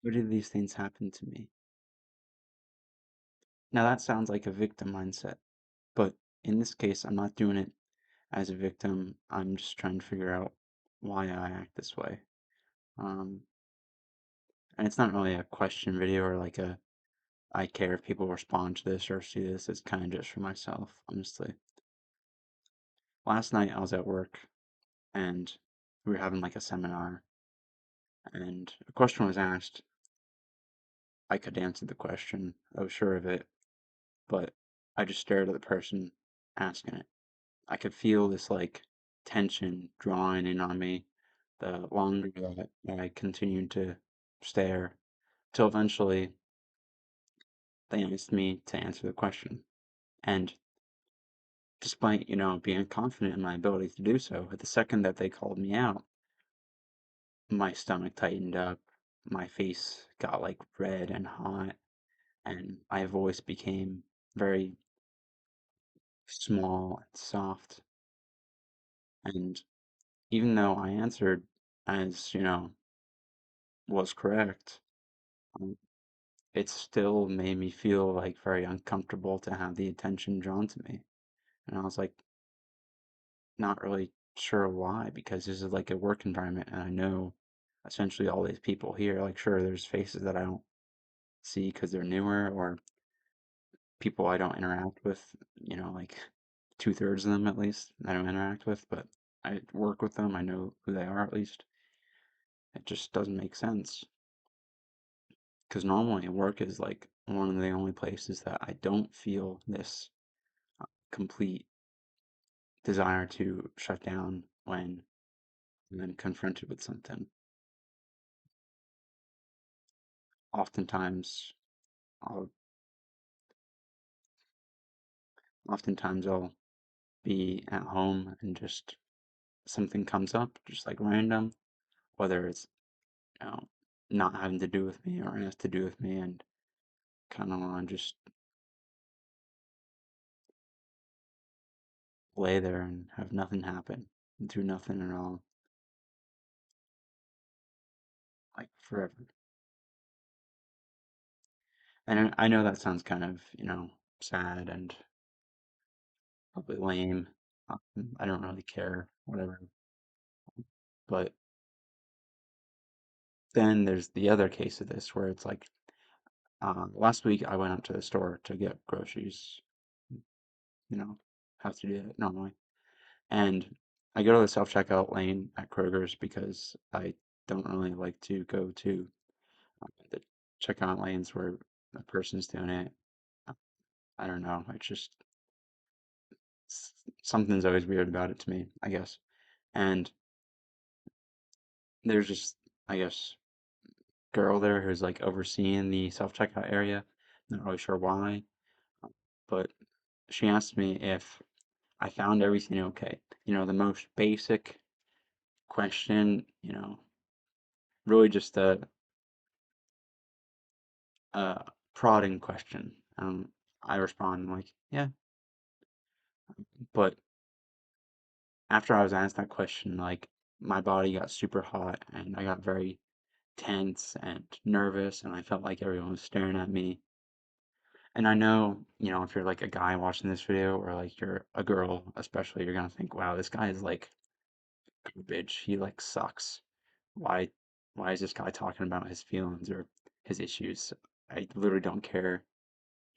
Why do these things happen to me? Now that sounds like a victim mindset, but in this case, I'm not doing it as a victim. I'm just trying to figure out why I act this way. Um, and it's not really a question video or like a I care if people respond to this or see this. It's kind of just for myself, honestly. Last night I was at work and we were having like a seminar and a question was asked. I could answer the question. I was sure of it, but I just stared at the person asking it. I could feel this like tension drawing in on me the longer that I continued to stare, till eventually they asked me to answer the question. And despite, being confident in my ability to do so, at the second that they called me out, my stomach tightened up, my face got like red and hot, and my voice became very small and soft. And even though I answered as, was correct, um, it still made me feel like very uncomfortable to have the attention drawn to me. And I was like, not really sure why, because this is like a work environment and I know essentially all these people here. Like, sure, there's faces that I don't see because they're newer or people I don't interact with, like 2/3 of them at least I don't interact with, but I work with them. I know who they are at least. It just doesn't make sense because normally work is like one of the only places that I don't feel this complete desire to shut down when I'm confronted with something. Oftentimes, I'll oftentimes I'll be at home and just something comes up, just like random, whether it's you know not having to do with me or has to do with me, and kind of want to just lay there and have nothing happen, do nothing at all, like forever. And I know that sounds kind of, sad and probably lame. I don't really care, whatever. But then there's the other case of this where it's like, last week I went up to the store to get groceries, have to do it normally. And I go to the self-checkout lane at Kroger's because I don't really like to go to the checkout lanes where a person's doing it. Uh, I don't know. It's just something's always weird about it to me, I guess. And there's just, I guess, girl there who's like overseeing the self-checkout area. Not really sure why, but she asked me if I found everything okay. The most basic question, really just a prodding question. I respond I'm like, yeah, but after I was asked that question, like my body got super hot and I got very tense and nervous and I felt like everyone was staring at me. And I know, if you're like a guy watching this video or like you're a girl, especially, you're gonna think, wow, this guy is like garbage. He like sucks. Why why is this guy talking about his feelings or his issues? I literally don't care.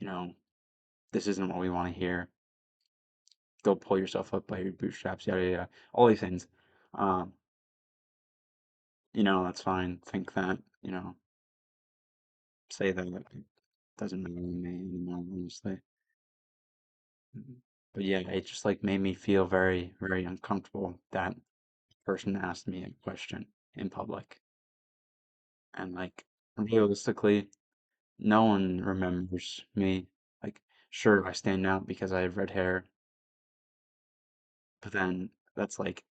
You know, this isn't what we want to hear. Don't pull yourself up by your bootstraps, yada yada. All these things. Um, that's fine. Think that, say that it doesn't matter to me anymore, honestly. Mhm. But yeah, it just like made me feel very, very uncomfortable that person asked me a question in public. And like realistically, no one remembers me. Like, sure, I stand out because I have red hair, but then that's like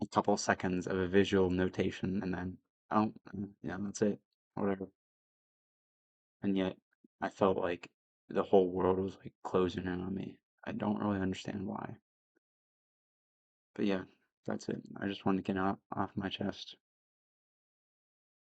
a couple seconds of a visual notation, and then oh, yeah, that's it. Whatever. And yet, I felt like the whole world was like closing in on me. I don't really understand why. But yeah, that's it. I just wanted to get out off my chest.